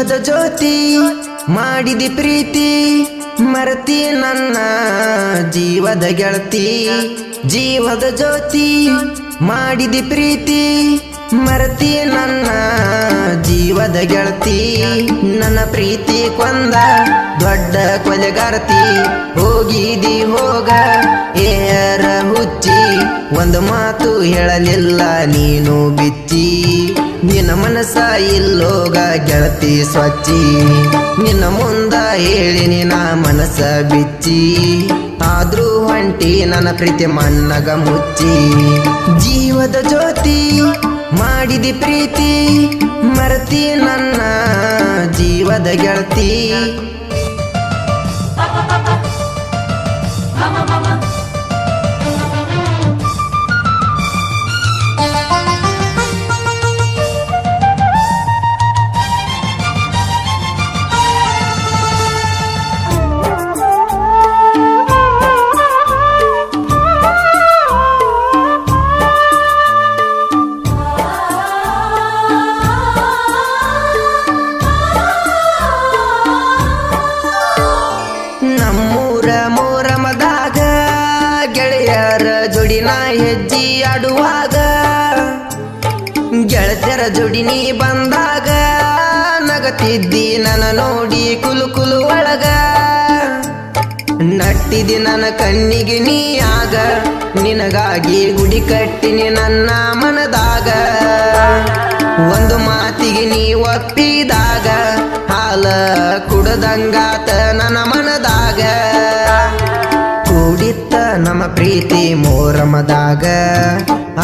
ಜೀವದ ಜ್ಯೋತಿ ಮಾಡಿದಿ ಪ್ರೀತಿ ಮರತಿ ನನ್ನ ಜೀವದ ಗೆಳತಿ ಜೀವದ ಜ್ಯೋತಿ ಮಾಡಿದಿ ಪ್ರೀತಿ ಮರತಿ ನನ್ನ ಜೀವದ ಗೆಳತಿ ನನ್ನ ಪ್ರೀತಿ ಕೊಂದ ದೊಡ್ಡ ಕೊಲೆಗಾರತಿ ಹೋಗಿದಿ ಹೋಗ ಏರ ಹುಚ್ಚಿ ಒಂದು ಮಾತು ಹೇಳಲಿಲ್ಲ ನೀನು ಬಿಚ್ಚಿ ನಿನ್ನ ಮನಸ್ಸ ಇಲ್ಲೋಗ ಗೆಳತಿ ಸ್ವಚ್ಛಿ ನಿನ್ನ ಮುಂದ ಹೇಳಿನಿ ನಾ ಮನಸ್ಸ ಬಿಚ್ಚಿ ಆದ್ರೂ ಹೊಂಟಿ ನನ್ನ ಪ್ರೀತಿ ಮಣ್ಣಗ ಮುಚ್ಚಿ ಜೀವದ ಜ್ಯೋತಿ ಮಾಡಿದಿ ಪ್ರೀತಿ ಮರತಿ ನನ್ನ ಜೀವದ ಗೆಳತಿ ಮೋರಮದಾಗ ಗೆಳೆಯರ ಜೋಡಿನ ಹೆಜ್ಜಿ ಆಡುವಾಗ ಗೆಳತಿಯರ ಜೋಡಿ ನೀ ಬಂದಾಗ ನಗತಿದ್ದಿ ನನ್ನ ನೋಡಿ ಕುಲು ಕುಲು ಒಳಗ ನಟ್ಟಿದಿ ನನ್ನ ಕಣ್ಣಿಗೆ ನೀ ಆಗ ನಿನಗಾಗಿ ಗುಡಿ ಕಟ್ಟಿನಿ ನನ್ನ ಮನದಾಗ ಒಂದು ಮಾತಿಗೆ ನೀ ಒಪ್ಪಿದಾಗ ಹಾಲ ಕುಡದಂಗಾತ ನನ್ನ ಮನದಾಗ ಕೂಡಿತ್ತ ನಮ್ಮ ಪ್ರೀತಿ ಮೋರಮದಾಗ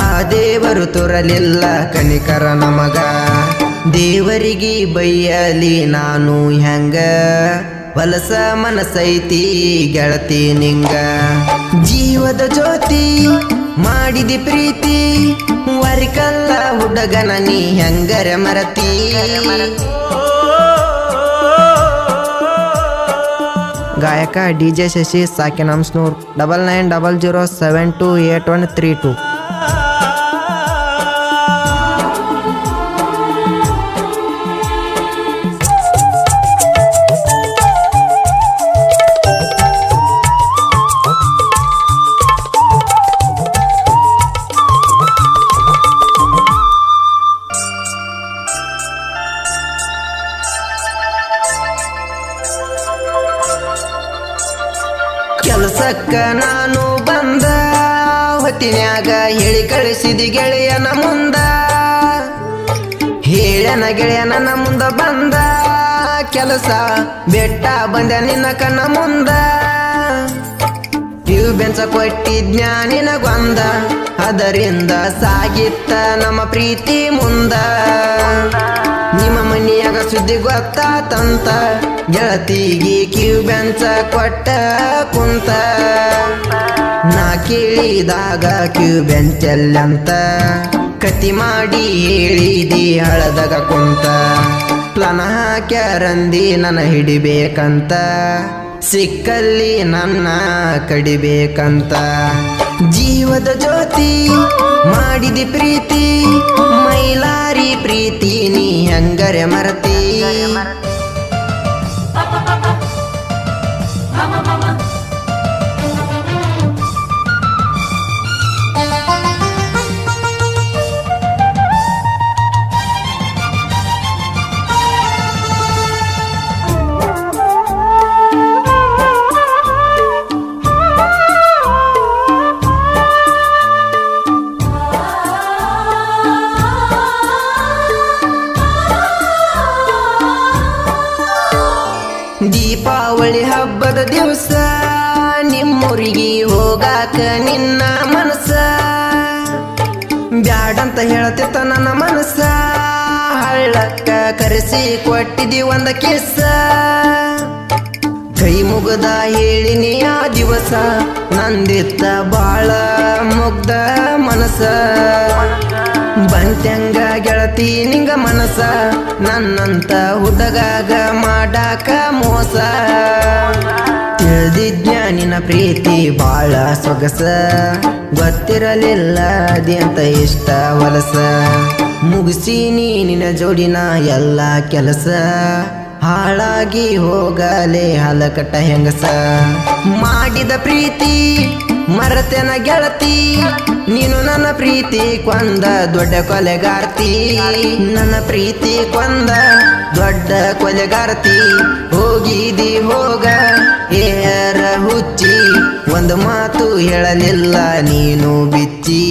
ಆ ದೇವರು ತೋರಲಿಲ್ಲ ಕನಿಕರ ನಮಗ ದೇವರಿಗೆ ಬೈಯಲಿ ನಾನು ಹೆಂಗ ವಲಸ ಮನಸೈತಿ ಗೆಳತಿ ನಿಂಗ ಜೀವದ ಜ್ಯೋತಿ ಮಾಡಿದಿ ಪ್ರೀತಿ ವರಿಕಲ್ಲ ಹುಡುಗನ ನೀ ಹೆಂಗರ ಮರತಿ ಗಾಯಕ DJ ಶಶಿ ಸಾಕಿನಂಸ್ನೂರ್ 9900728132 ಕೆಲಸಕ್ಕ ನಾನು ಬಂದ ಹೊತ್ತಿನ್ಯಾಗ ಹೇಳಿ ಕಳಿಸಿದಿ ಗೆಳೆಯನ ಮುಂದ ಹೇಳನ ಗೆಳೆಯನ ಮುಂದ ಬಂದ ಕೆಲಸ ಬೆಟ್ಟ ಬಂದ ನಿನ್ನ ಕಣ್ಣ ಮುಂದ ಇವು ಬೆಂಚ ಕೊಟ್ಟಿದ್ನ್ಯಾ ನಿನಗೊಂದ ಅದರಿಂದ ಸಾಗಿತ್ತ ನಮ್ಮ ಪ್ರೀತಿ ಮುಂದ ನಿಮ್ಮ ಮನೆಯಾಗ ಸುದ್ದಿ ಗೊತ್ತಾತಂತ ಗೆಳತಿಗೆ ಕಿವು ಬೆಂಚ ಕೊಟ್ಟ ಕುಂತ ನಾ ಕೇಳಿದಾಗ ಕಿವು ಬೆಂಚಲ್ಲಂತ ಕತಿ ಮಾಡಿ ಹೇಳಿದಿ ಹಳದಾಗ ಕುಂತ ಪ್ಲಾನ ಹಾಕ್ಯಾರಂದಿ ನನ್ನ ಹಿಡಿಬೇಕಂತ ಸಿಕ್ಕಲ್ಲಿ ನನ್ನ ಕಡಿಬೇಕಂತ ಜೀವದ ಜ್ಯೋತಿ ಮಾಡಿದಿ ಪ್ರೀತಿ ಮೈಲಾರಿ ಪ್ರೀತಿ ನೀ ಹಂಗರೆ ಮರತಿ ದೀಪಾವಳಿ ಹಬ್ಬದ ದಿವಸ ನಿಮ್ಮೂರಿಗೆ ಹೋಗಾಕ ನಿನ್ನ ಮನಸ್ಸ ಬ್ಯಾಡಂತ ಹೇಳ್ತಿತ್ತ ನನ್ನ ಮನಸ್ಸ ಹಳ್ಳಕ್ಕ ಕರೆಸಿ ಕೊಟ್ಟಿದಿ ಒಂದ ಕಿಸ್ಸ ಕೈ ಮುಗದ ಹೇಳಿನಿ ಆ ದಿವಸ ನಂದಿತ್ತ ಬಾಳ ಮುಗ್ಧ ಮನಸ್ಸ ಬಂತ್ಯಂಗ ಗೆಳತಿ ನಿಂಗ ಮನಸ ನನ್ನಂತ ಹುಡುಗಾಗ ಮಾಡಾಕ ಮೋಸ ತಿಳಿದಿದ್ನ್ಯಾ ನಿನ್ನ ಪ್ರೀತಿ ಬಾಳ ಸೊಗಸ ಗೊತ್ತಿರಲಿಲ್ಲ ಅದಂತ ಇಷ್ಟ ವಲಸ ಮುಗಿಸೀನಿ ನಿನ್ನ ಜೋಡಿನ ಎಲ್ಲ ಕೆಲಸ ಹಾಳಾಗಿ ಹೋಗಲೇ ಹಲಕಟ ಹೆಂಗಸ ಮಾಡಿದ ಪ್ರೀತಿ ಮರತೆನ ಗೆಳತಿ ನೀನು ನನ್ನ ಪ್ರೀತಿ ಕೊಂದ ದೊಡ್ಡ ಕೊಲೆಗಾರ್ತಿ ನನ್ನ ಪ್ರೀತಿ ಕೊಂದ ದೊಡ್ಡ ಕೊಲೆಗಾರ್ತಿ ಹೋಗಿದಿ ಹೋಗ ಏರ ಹುಚ್ಚಿ ಒಂದು ಮಾತು ಹೇಳಲಿಲ್ಲ ನೀನು ಬಿಚ್ಚಿ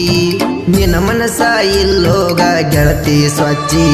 ನಿನ್ನ ಮನಸ್ಸ ಇಲ್ಲೋಗ ಗೆಳತಿ ಸ್ವಚ್ಛಿ